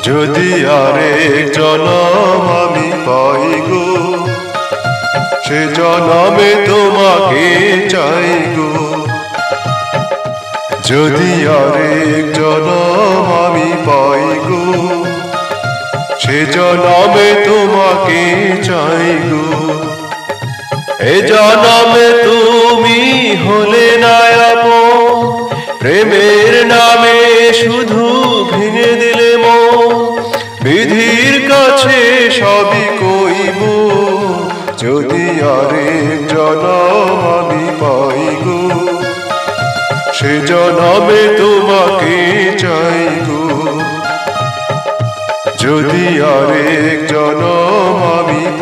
যদি আরেক জনম আমি পাই গো, সে জনমে তোমাকে চাই গো। যদি আরেক জনম আমি পাই গো, সে জনমে তোমাকে চাই গো। এ জনমে তুমি হলে না আপন, প্রেমের নামে শুধু ভেঙে দিলে মন। বিধির কাছে সবই কইব, যদি আরেক জনম আমি পাই গো, সে জনমে তোমাকে চাই গো। যদি আরেক জনম